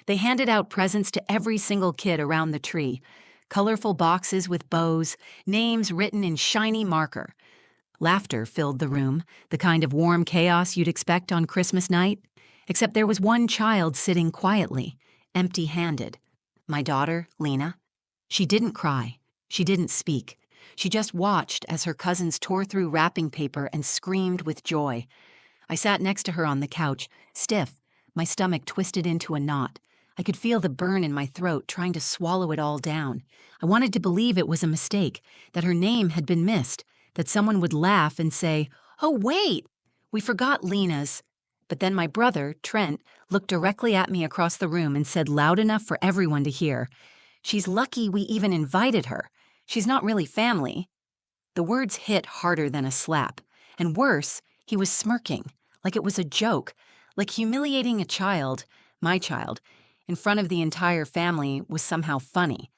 They handed out presents to every single kid around the tree. Colorful boxes with bows, names written in shiny marker. Laughter filled the room, the kind of warm chaos you'd expect on Christmas night. Except there was one child sitting quietly, empty-handed. My daughter, Lena. She didn't cry. She didn't speak. She just watched as her cousins tore through wrapping paper and screamed with joy. I sat next to her on the couch, stiff, my stomach twisted into a knot. I could feel the burn in my throat, trying to swallow it all down. I wanted to believe it was a mistake, that her name had been missed, that someone would laugh and say, "Oh, wait, we forgot Lena's." But then my brother, Trent, looked directly at me across the room and said loud enough for everyone to hear, "She's lucky we even invited her. She's not really family." The words hit harder than a slap. And worse, he was smirking, like it was a joke, like humiliating a child, my child, in front of the entire family was somehow funny.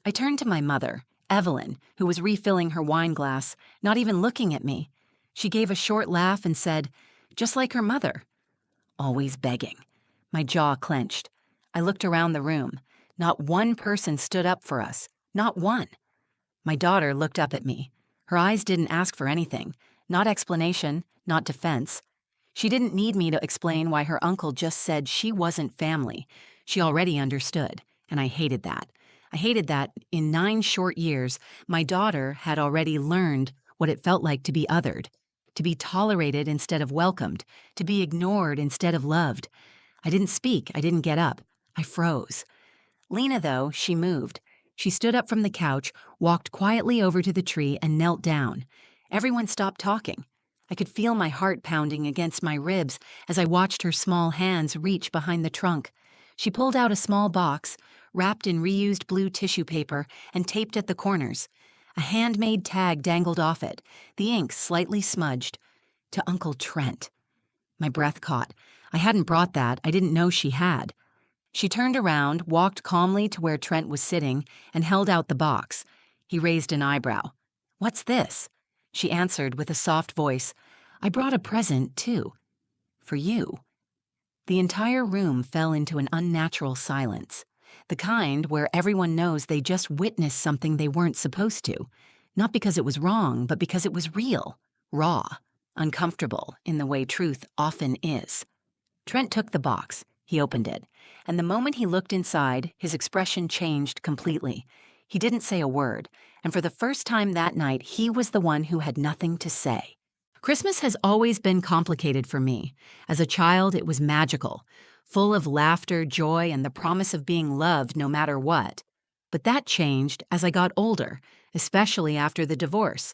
I turned to my mother, Evelyn, who was refilling her wine glass, not even looking at me. She gave a short laugh and said, just like her mother. Always begging. My jaw clenched. I looked around the room. Not one person stood up for us. Not one. My daughter looked up at me. Her eyes didn't ask for anything. Not explanation, not defense. She didn't need me to explain why her uncle just said she wasn't family. She already understood, and I hated that. I hated that in 9 short years, my daughter had already learned what it felt like to be othered, to be tolerated instead of welcomed, to be ignored instead of loved. I didn't speak. I didn't get up. I froze. Lena, though, she moved. She stood up from the couch, walked quietly over to the tree, and knelt down. Everyone stopped talking. I could feel my heart pounding against my ribs as I watched her small hands reach behind the trunk. She pulled out a small box, wrapped in reused blue tissue paper and taped at the corners. A handmade tag dangled off it, the ink slightly smudged. To Uncle Trent. My breath caught. I hadn't brought that. I didn't know she had. She turned around, walked calmly to where Trent was sitting, and held out the box. He raised an eyebrow. "What's this?" She answered with a soft voice, "I brought a present, too. For you." The entire room fell into an unnatural silence. The kind where everyone knows they just witnessed something they weren't supposed to. Not because it was wrong, but because it was real, raw, uncomfortable in the way truth often is. Trent took the box. He opened it. And the moment he looked inside, his expression changed completely. He didn't say a word. And for the first time that night, he was the one who had nothing to say. Christmas has always been complicated for me. As a child, it was magical, full of laughter, joy, and the promise of being loved no matter what. But that changed as I got older, especially after the divorce.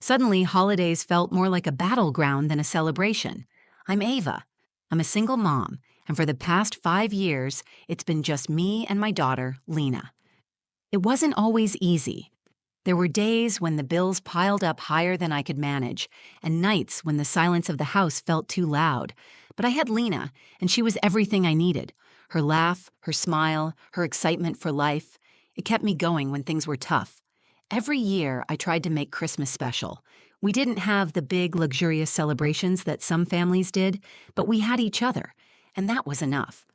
Suddenly, holidays felt more like a battleground than a celebration. I'm Ava. I'm a single mom, and for the past 5 years, it's been just me and my daughter, Lena. It wasn't always easy. There were days when the bills piled up higher than I could manage, and nights when the silence of the house felt too loud. But I had Lena, and she was everything I needed. Her laugh, her smile, her excitement for life. It kept me going when things were tough. Every year, I tried to make Christmas special. We didn't have the big, luxurious celebrations that some families did, but we had each other, and that was enough.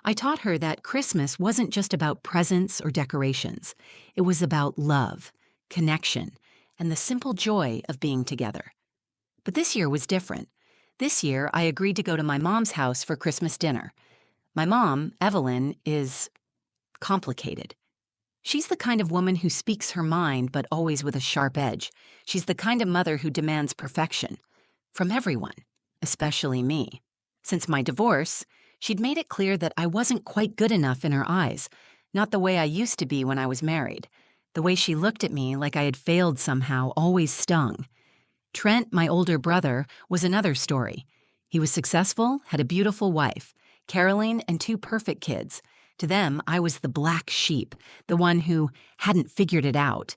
I taught her that Christmas wasn't just about presents or decorations. It was about love, connection, and the simple joy of being together. But this year was different. This year, I agreed to go to my mom's house for Christmas dinner. My mom, Evelyn, is complicated. She's the kind of woman who speaks her mind, but always with a sharp edge. She's the kind of mother who demands perfection. From everyone, especially me. Since my divorce, she'd made it clear that I wasn't quite good enough in her eyes, not the way I used to be when I was married. The way she looked at me like I had failed somehow always stung. Trent, my older brother, was another story. He was successful, had a beautiful wife, Caroline, and 2 perfect kids. To them, I was the black sheep, the one who hadn't figured it out.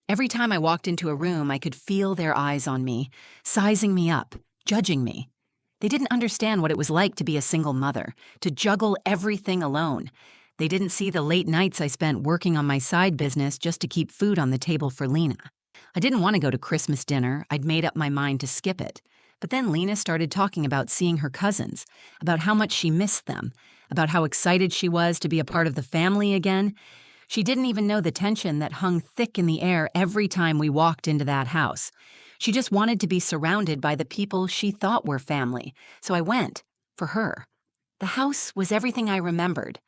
Every time I walked into a room, I could feel their eyes on me, sizing me up, judging me. They didn't understand what it was like to be a single mother, to juggle everything alone. They didn't see the late nights I spent working on my side business just to keep food on the table for Lena. I didn't want to go to Christmas dinner. I'd made up my mind to skip it. But then Lena started talking about seeing her cousins, about how much she missed them, about how excited she was to be a part of the family again. She didn't even know the tension that hung thick in the air every time we walked into that house. She just wanted to be surrounded by the people she thought were family, so I went, for her. The house was everything I remembered.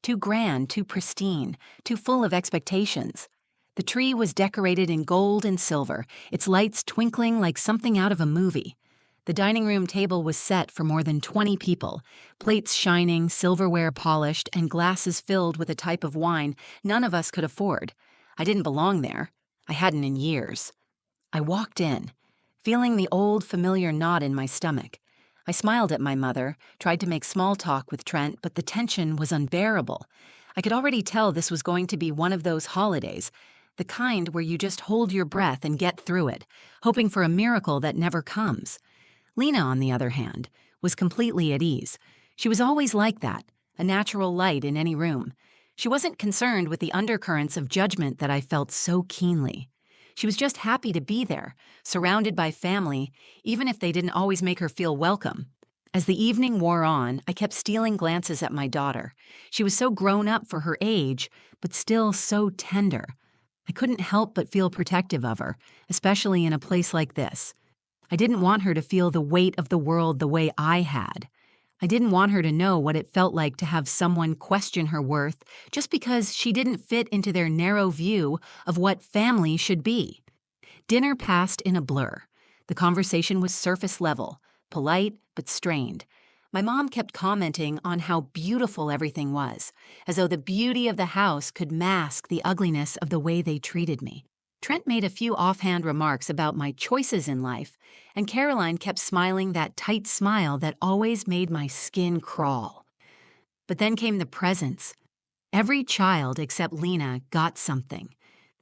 Too grand, too pristine, too full of expectations. The tree was decorated in gold and silver, its lights twinkling like something out of a movie. The dining room table was set for more than 20 people, plates shining, silverware polished, and glasses filled with a type of wine none of us could afford. I didn't belong there. I hadn't in years. I walked in, feeling the old familiar knot in my stomach. I smiled at my mother, tried to make small talk with Trent, but the tension was unbearable. I could already tell this was going to be one of those holidays, the kind where you just hold your breath and get through it, hoping for a miracle that never comes. Lena, on the other hand, was completely at ease. She was always like that, a natural light in any room. She wasn't concerned with the undercurrents of judgment that I felt so keenly. She was just happy to be there, surrounded by family, even if they didn't always make her feel welcome. As the evening wore on, I kept stealing glances at my daughter. She was so grown up for her age, but still so tender. I couldn't help but feel protective of her, especially in a place like this. I didn't want her to feel the weight of the world the way I had. I didn't want her to know what it felt like to have someone question her worth just because she didn't fit into their narrow view of what family should be. Dinner passed in a blur. The conversation was surface level, polite but strained. My mom kept commenting on how beautiful everything was, as though the beauty of the house could mask the ugliness of the way they treated me. Trent made a few offhand remarks about my choices in life, and Caroline kept smiling that tight smile that always made my skin crawl. But then came the presents. Every child except Lena got something.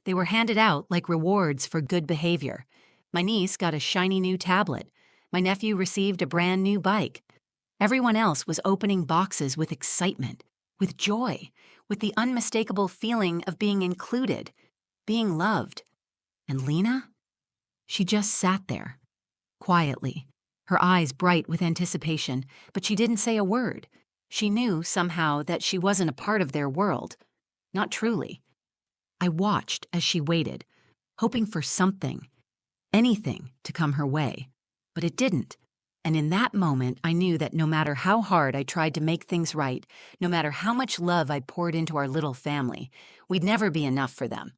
They were handed out like rewards for good behavior. My niece got a shiny new tablet. My nephew received a brand new bike. Everyone else was opening boxes with excitement, with joy, with the unmistakable feeling of being included, being loved. And Lena? She just sat there, quietly, her eyes bright with anticipation, but she didn't say a word. She knew, somehow, that she wasn't a part of their world. Not truly. I watched as she waited, hoping for something, anything, to come her way. But it didn't. And in that moment, I knew that no matter how hard I tried to make things right, no matter how much love I poured into our little family, we'd never be enough for them.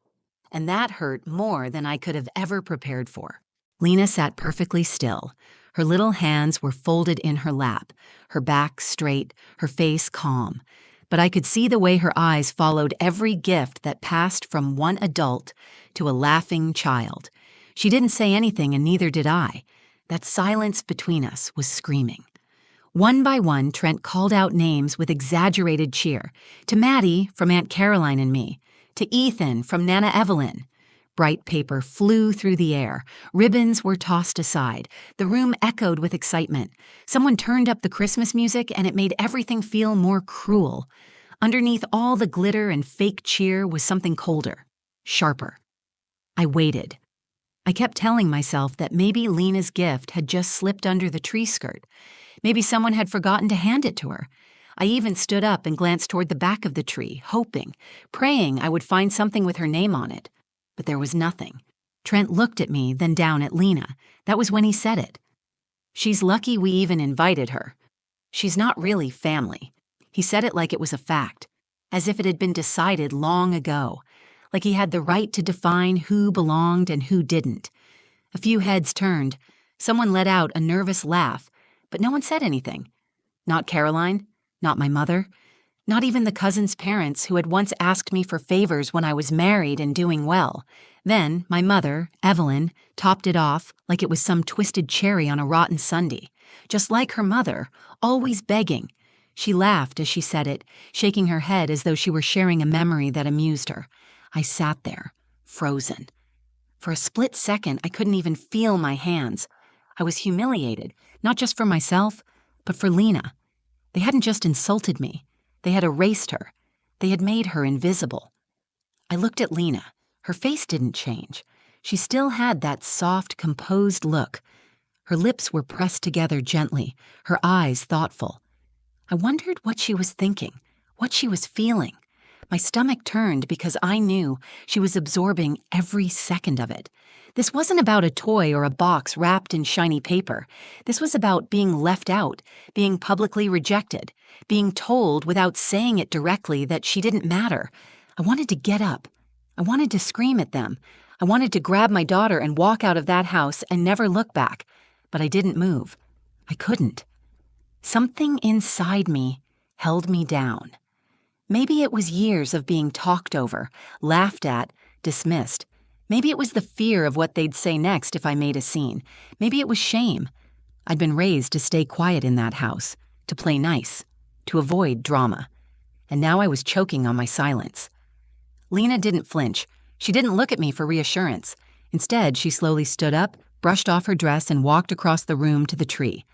And that hurt more than I could have ever prepared for. Lena sat perfectly still. Her little hands were folded in her lap, her back straight, her face calm. But I could see the way her eyes followed every gift that passed from one adult to a laughing child. She didn't say anything, and neither did I. That silence between us was screaming. One by one, Trent called out names with exaggerated cheer. To Maddie, from Aunt Caroline and me. To Ethan, from Nana Evelyn. Bright paper flew through the air. Ribbons were tossed aside. The room echoed with excitement. Someone turned up the Christmas music, and it made everything feel more cruel. Underneath all the glitter and fake cheer was something colder, sharper. I waited. I kept telling myself that maybe Lena's gift had just slipped under the tree skirt. Maybe someone had forgotten to hand it to her. I even stood up and glanced toward the back of the tree, hoping, praying I would find something with her name on it. But there was nothing. Trent looked at me, then down at Lena. That was when he said it. She's lucky we even invited her. She's not really family. He said it like it was a fact, as if it had been decided long ago, like he had the right to define who belonged and who didn't. A few heads turned. Someone let out a nervous laugh, but no one said anything. Not Caroline, not my mother, not even the cousin's parents who had once asked me for favors when I was married and doing well. Then my mother, Evelyn, topped it off like it was some twisted cherry on a rotten sundae. Just like her mother, always begging. She laughed as she said it, shaking her head as though she were sharing a memory that amused her. I sat there, frozen. For a split second, I couldn't even feel my hands. I was humiliated, not just for myself, but for Lena. They hadn't just insulted me. They had erased her. They had made her invisible. I looked at Lena. Her face didn't change. She still had that soft, composed look. Her lips were pressed together gently, her eyes thoughtful. I wondered what she was thinking, what she was feeling. My stomach turned because I knew she was absorbing every second of it. This wasn't about a toy or a box wrapped in shiny paper. This was about being left out, being publicly rejected, being told without saying it directly that she didn't matter. I wanted to get up. I wanted to scream at them. I wanted to grab my daughter and walk out of that house and never look back. But I didn't move. I couldn't. Something inside me held me down. Maybe it was years of being talked over, laughed at, dismissed. Maybe it was the fear of what they'd say next if I made a scene. Maybe it was shame. I'd been raised to stay quiet in that house, to play nice, to avoid drama. And now I was choking on my silence. Lena didn't flinch. She didn't look at me for reassurance. Instead, she slowly stood up, brushed off her dress, and walked across the room to the tree.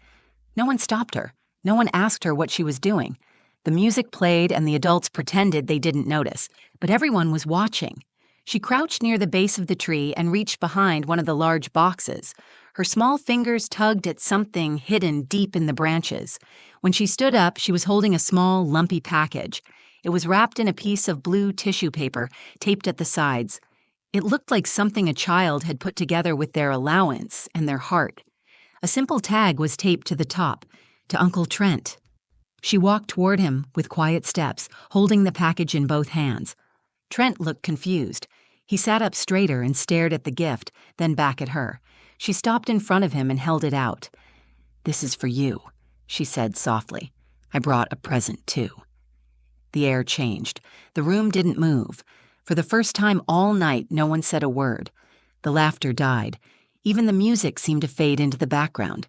No one stopped her. No one asked her what she was doing. The music played and the adults pretended they didn't notice, but everyone was watching. She crouched near the base of the tree and reached behind one of the large boxes. Her small fingers tugged at something hidden deep in the branches. When she stood up, she was holding a small, lumpy package. It was wrapped in a piece of blue tissue paper, taped at the sides. It looked like something a child had put together with their allowance and their heart. A simple tag was taped to the top, to Uncle Trent. She walked toward him with quiet steps, holding the package in both hands. Trent looked confused. He sat up straighter and stared at the gift, then back at her. She stopped in front of him and held it out. "This is for you," she said softly. "I brought a present, too." The air changed. The room didn't move. For the first time all night, no one said a word. The laughter died. Even the music seemed to fade into the background.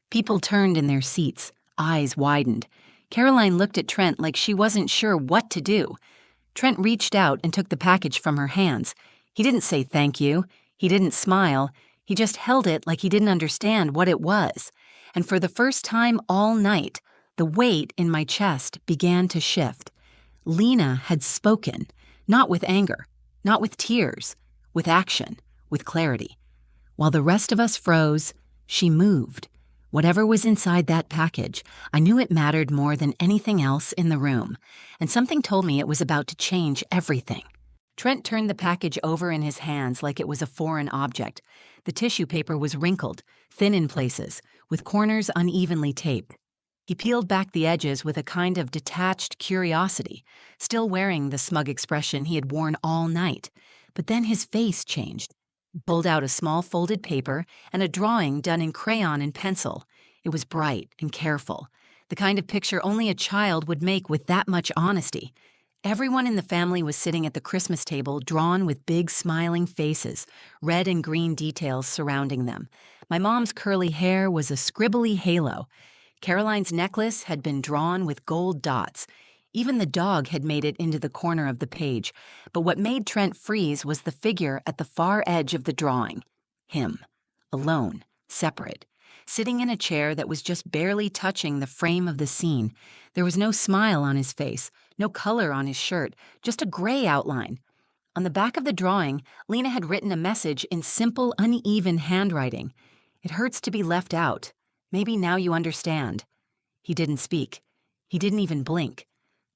People turned in their seats, eyes widened. Caroline looked at Trent like she wasn't sure what to do. Trent reached out and took the package from her hands. He didn't say thank you. He didn't smile. He just held it like he didn't understand what it was. And for the first time all night, the weight in my chest began to shift. Lena had spoken, not with anger, not with tears, with action, with clarity. While the rest of us froze, she moved. Whatever was inside that package, I knew it mattered more than anything else in the room, and something told me it was about to change everything. Trent turned the package over in his hands like it was a foreign object. The tissue paper was wrinkled, thin in places, with corners unevenly taped. He peeled back the edges with a kind of detached curiosity, still wearing the smug expression he had worn all night. But then his face changed. He pulled out a small folded paper and a drawing done in crayon and pencil. It was bright and careful, the kind of picture only a child would make with that much honesty. Everyone in the family was sitting at the Christmas table, drawn with big smiling faces, red and green details surrounding them. My mom's curly hair was a scribbly halo. Caroline's necklace had been drawn with gold dots. Even the dog had made it into the corner of the page, but what made Trent freeze was the figure at the far edge of the drawing. Him, alone, separate, sitting in a chair that was just barely touching the frame of the scene. There was no smile on his face, no color on his shirt, just a gray outline. On the back of the drawing, Lena had written a message in simple, uneven handwriting. "It hurts to be left out. Maybe now you understand." He didn't speak. He didn't even blink.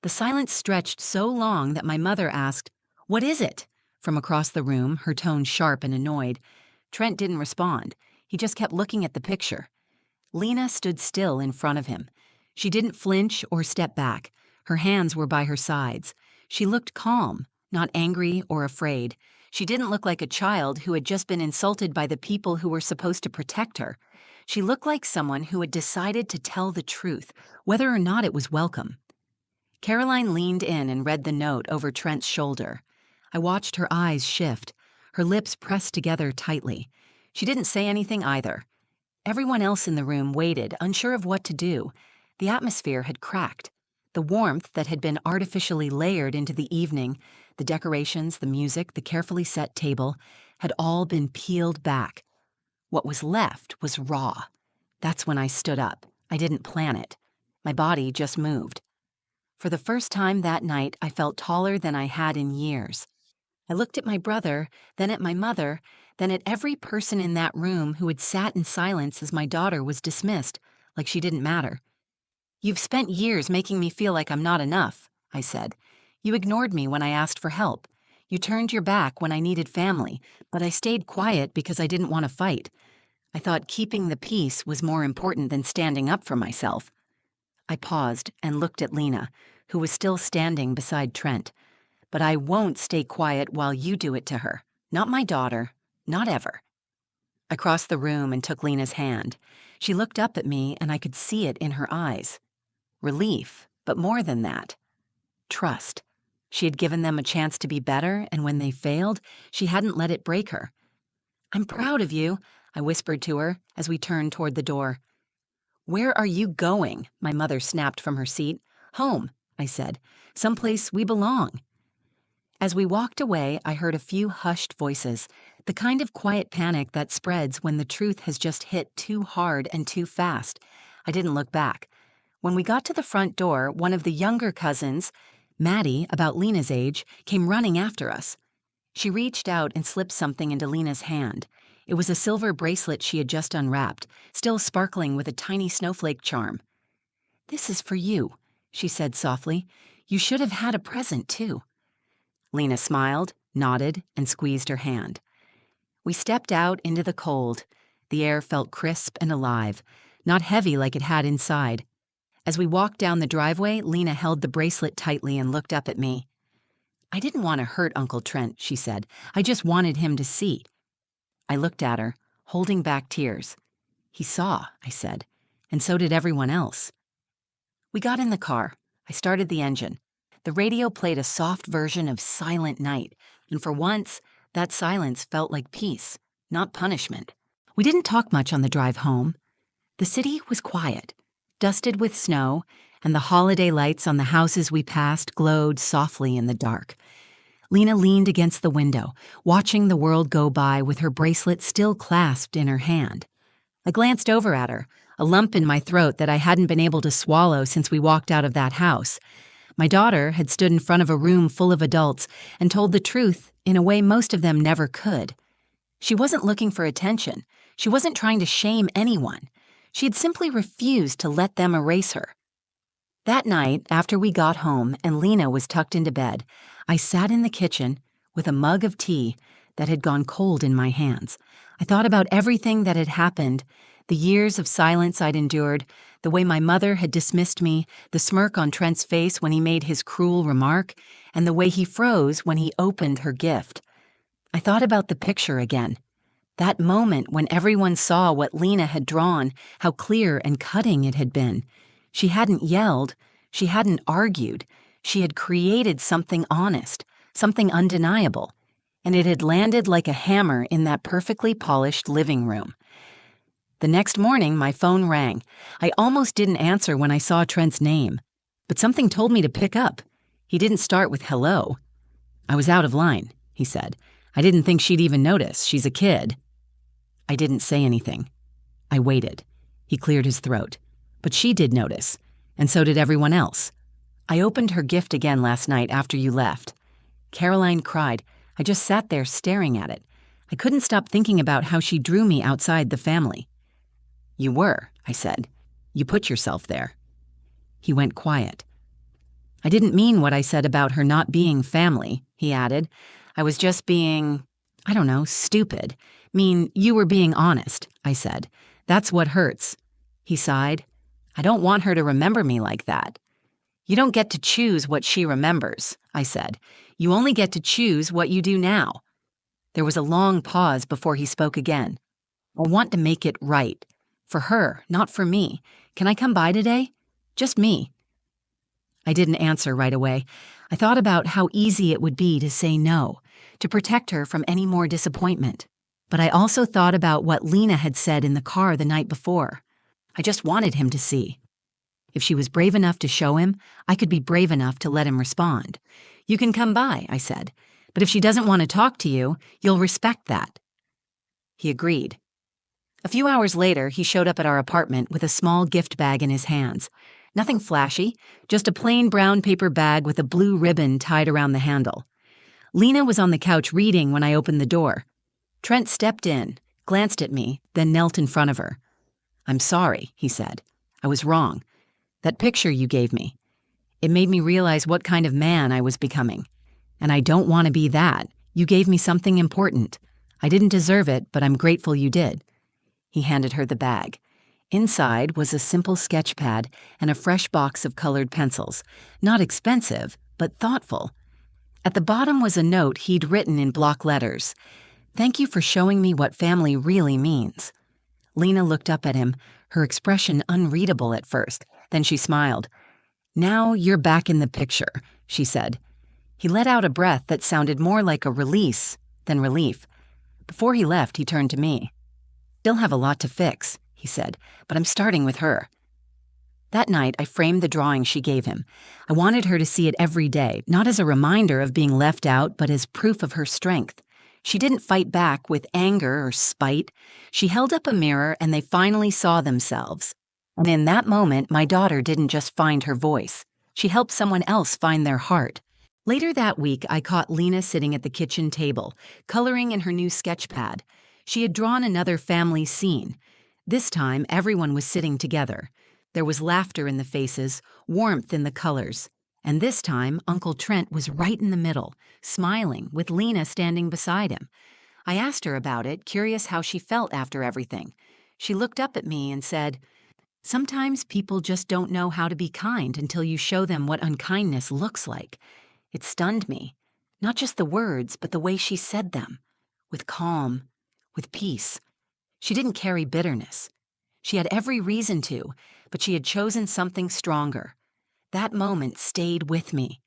The silence stretched so long that my mother asked, "What is it?" from across the room, her tone sharp and annoyed. Trent didn't respond. He just kept looking at the picture. Lena stood still in front of him. She didn't flinch or step back. Her hands were by her sides. She looked calm, not angry or afraid. She didn't look like a child who had just been insulted by the people who were supposed to protect her. She looked like someone who had decided to tell the truth, whether or not it was welcome. Caroline leaned in and read the note over Trent's shoulder. I watched her eyes shift, her lips pressed together tightly. She didn't say anything either. Everyone else in the room waited, unsure of what to do. The atmosphere had cracked. The warmth that had been artificially layered into the evening, the decorations, the music, the carefully set table, had all been peeled back. What was left was raw. That's when I stood up. I didn't plan it. My body just moved. For the first time that night, I felt taller than I had in years. I looked at my brother, then at my mother, then at every person in that room who had sat in silence as my daughter was dismissed, like she didn't matter. "You've spent years making me feel like I'm not enough," I said. "You ignored me when I asked for help. You turned your back when I needed family, but I stayed quiet because I didn't want to fight. I thought keeping the peace was more important than standing up for myself." I paused and looked at Lena, who was still standing beside Trent. "But I won't stay quiet while you do it to her. Not my daughter. Not ever." I crossed the room and took Lena's hand. She looked up at me, and I could see it in her eyes. Relief, but more than that. Trust. She had given them a chance to be better, and when they failed, she hadn't let it break her. "I'm proud of you," I whispered to her as we turned toward the door. "Where are you going?" my mother snapped from her seat. "Home," I said. "Someplace we belong." As we walked away, I heard a few hushed voices, the kind of quiet panic that spreads when the truth has just hit too hard and too fast. I didn't look back. When we got to the front door, one of the younger cousins, Maddie, about Lena's age, came running after us. She reached out and slipped something into Lena's hand. It was a silver bracelet she had just unwrapped, still sparkling with a tiny snowflake charm. "This is for you," she said softly. "You should have had a present, too." Lena smiled, nodded, and squeezed her hand. We stepped out into the cold. The air felt crisp and alive, not heavy like it had inside. As we walked down the driveway, Lena held the bracelet tightly and looked up at me. "I didn't want to hurt Uncle Trent," she said. "I just wanted him to see." I looked at her, holding back tears. "He saw," I said, "and so did everyone else." We got in the car. I started the engine. The radio played a soft version of Silent Night, and for once, that silence felt like peace, not punishment. We didn't talk much on the drive home. The city was quiet, dusted with snow, and the holiday lights on the houses we passed glowed softly in the dark. Lena leaned against the window, watching the world go by with her bracelet still clasped in her hand. I glanced over at her, a lump in my throat that I hadn't been able to swallow since we walked out of that house. My daughter had stood in front of a room full of adults and told the truth in a way most of them never could. She wasn't looking for attention. She wasn't trying to shame anyone. She had simply refused to let them erase her. That night, after we got home and Lena was tucked into bed, I sat in the kitchen with a mug of tea that had gone cold in my hands. I thought about everything that had happened, the years of silence I'd endured, the way my mother had dismissed me, the smirk on Trent's face when he made his cruel remark, and the way he froze when he opened her gift. I thought about the picture again. That moment when everyone saw what Lena had drawn, how clear and cutting it had been. She hadn't yelled. She hadn't argued. She had created something honest, something undeniable, and it had landed like a hammer in that perfectly polished living room. The next morning, my phone rang. I almost didn't answer when I saw Trent's name, but something told me to pick up. He didn't start with hello. "I was out of line," he said. "I didn't think she'd even notice. She's a kid." I didn't say anything. I waited. He cleared his throat. "But she did notice, and so did everyone else. I opened her gift again last night after you left." Caroline cried. I just sat there staring at it. I couldn't stop thinking about how she drew me outside the family. "You were," I said. "You put yourself there." He went quiet. "I didn't mean what I said about her not being family," he added. "I was just being, I don't know, stupid. Mean, you were being honest," I said. "That's what hurts." He sighed. "I don't want her to remember me like that." "You don't get to choose what she remembers," I said. "You only get to choose what you do now." There was a long pause before he spoke again. "I want to make it right. For her, not for me. Can I come by today? Just me." I didn't answer right away. I thought about how easy it would be to say no, to protect her from any more disappointment. But I also thought about what Lena had said in the car the night before. I just wanted him to see. If she was brave enough to show him, I could be brave enough to let him respond. "You can come by," I said. "But if she doesn't want to talk to you, you'll respect that." He agreed. A few hours later, he showed up at our apartment with a small gift bag in his hands. Nothing flashy, just a plain brown paper bag with a blue ribbon tied around the handle. Lena was on the couch reading when I opened the door. Trent stepped in, glanced at me, then knelt in front of her. "I'm sorry," he said. "I was wrong. That picture you gave me. It made me realize what kind of man I was becoming. And I don't want to be that. You gave me something important. I didn't deserve it, but I'm grateful you did." He handed her the bag. Inside was a simple sketch pad and a fresh box of colored pencils. Not expensive, but thoughtful. At the bottom was a note he'd written in block letters. "Thank you for showing me what family really means." Lena looked up at him, her expression unreadable at first. Then she smiled. "Now you're back in the picture," she said. He let out a breath that sounded more like a release than relief. Before he left, he turned to me. "Still have a lot to fix," he said, "but I'm starting with her." That night, I framed the drawing she gave him. I wanted her to see it every day, not as a reminder of being left out, but as proof of her strength. She didn't fight back with anger or spite. She held up a mirror and they finally saw themselves. And in that moment, my daughter didn't just find her voice. She helped someone else find their heart. Later that week, I caught Lena sitting at the kitchen table, coloring in her new sketch pad. She had drawn another family scene. This time, everyone was sitting together. There was laughter in the faces, warmth in the colors. And this time, Uncle Trent was right in the middle, smiling, with Lena standing beside him. I asked her about it, curious how she felt after everything. She looked up at me and said, "Sometimes people just don't know how to be kind until you show them what unkindness looks like." It stunned me. Not just the words, but the way she said them. With calm, with peace. She didn't carry bitterness. She had every reason to, but she had chosen something stronger. That moment stayed with me.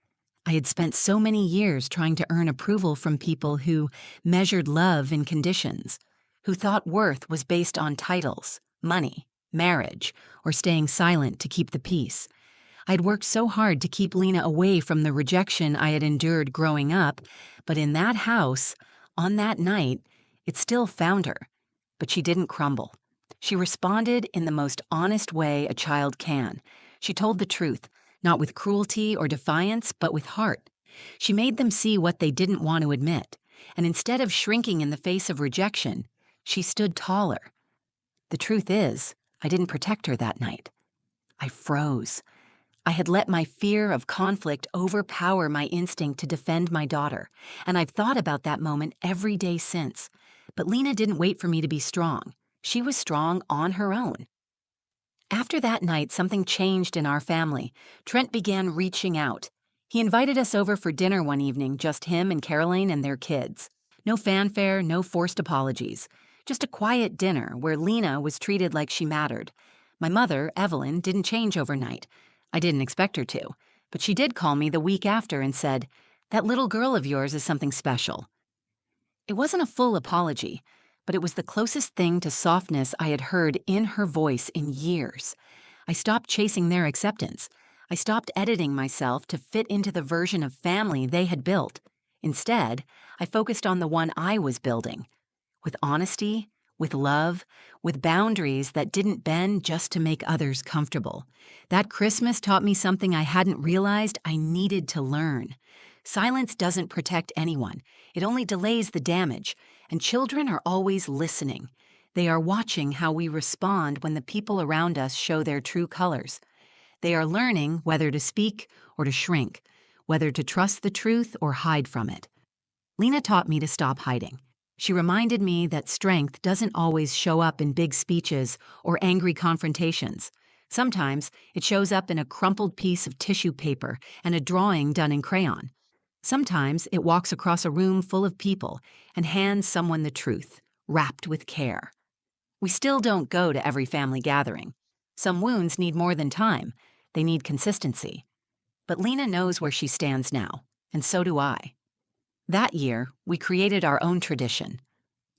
I had spent so many years trying to earn approval from people who measured love in conditions, who thought worth was based on titles, money, marriage, or staying silent to keep the peace. I'd worked so hard to keep Lena away from the rejection I had endured growing up, but in that house, on that night, it still found her. But she didn't crumble. She responded in the most honest way a child can. She told the truth, not with cruelty or defiance, but with heart. She made them see what they didn't want to admit, and instead of shrinking in the face of rejection, she stood taller. The truth is, I didn't protect her that night. I froze. I had let my fear of conflict overpower my instinct to defend my daughter, and I've thought about that moment every day since. But Lena didn't wait for me to be strong. She was strong on her own. After that night, something changed in our family. Trent began reaching out. He invited us over for dinner one evening, just him and Caroline and their kids. No fanfare, no forced apologies. Just a quiet dinner where Lena was treated like she mattered. My mother, Evelyn, didn't change overnight. I didn't expect her to, but she did call me the week after and said, "That little girl of yours is something special." It wasn't a full apology, but it was the closest thing to softness I had heard in her voice in years. I stopped chasing their acceptance. I stopped editing myself to fit into the version of family they had built. Instead, I focused on the one I was building, with honesty, with love, with boundaries that didn't bend just to make others comfortable. That Christmas taught me something I hadn't realized I needed to learn. Silence doesn't protect anyone. It only delays the damage, and children are always listening. They are watching how we respond when the people around us show their true colors. They are learning whether to speak or to shrink, whether to trust the truth or hide from it. Lena taught me to stop hiding. She reminded me that strength doesn't always show up in big speeches or angry confrontations. Sometimes it shows up in a crumpled piece of tissue paper and a drawing done in crayon. Sometimes it walks across a room full of people and hands someone the truth, wrapped with care. We still don't go to every family gathering. Some wounds need more than time. They need consistency. But Lena knows where she stands now, and so do I. That year, we created our own tradition.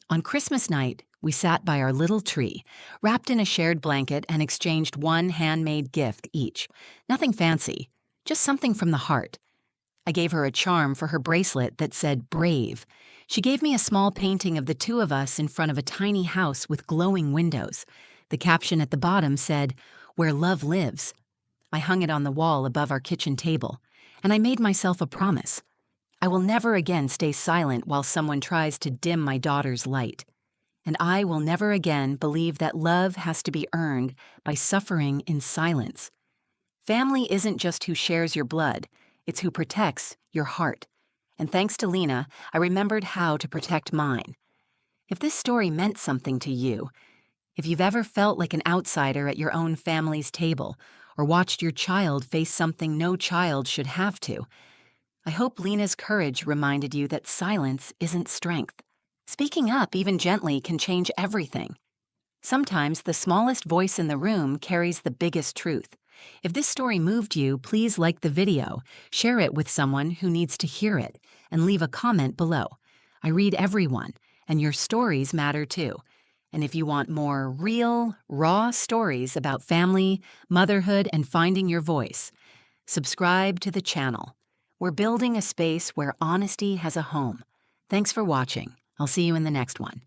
On Christmas night, we sat by our little tree, wrapped in a shared blanket, and exchanged one handmade gift each. Nothing fancy, just something from the heart. I gave her a charm for her bracelet that said brave. She gave me a small painting of the two of us in front of a tiny house with glowing windows. The caption at the bottom said, "Where love lives." I hung it on the wall above our kitchen table, and I made myself a promise. I will never again stay silent while someone tries to dim my daughter's light. And I will never again believe that love has to be earned by suffering in silence. Family isn't just who shares your blood, it's who protects your heart. And thanks to Lena, I remembered how to protect mine. If this story meant something to you, if you've ever felt like an outsider at your own family's table, or watched your child face something no child should have to, I hope Lena's courage reminded you that silence isn't strength. Speaking up, even gently, can change everything. Sometimes the smallest voice in the room carries the biggest truth. If this story moved you, please like the video, share it with someone who needs to hear it, and leave a comment below. I read everyone, and your stories matter too. And if you want more real, raw stories about family, motherhood, and finding your voice, subscribe to the channel. We're building a space where honesty has a home. Thanks for watching. I'll see you in the next one.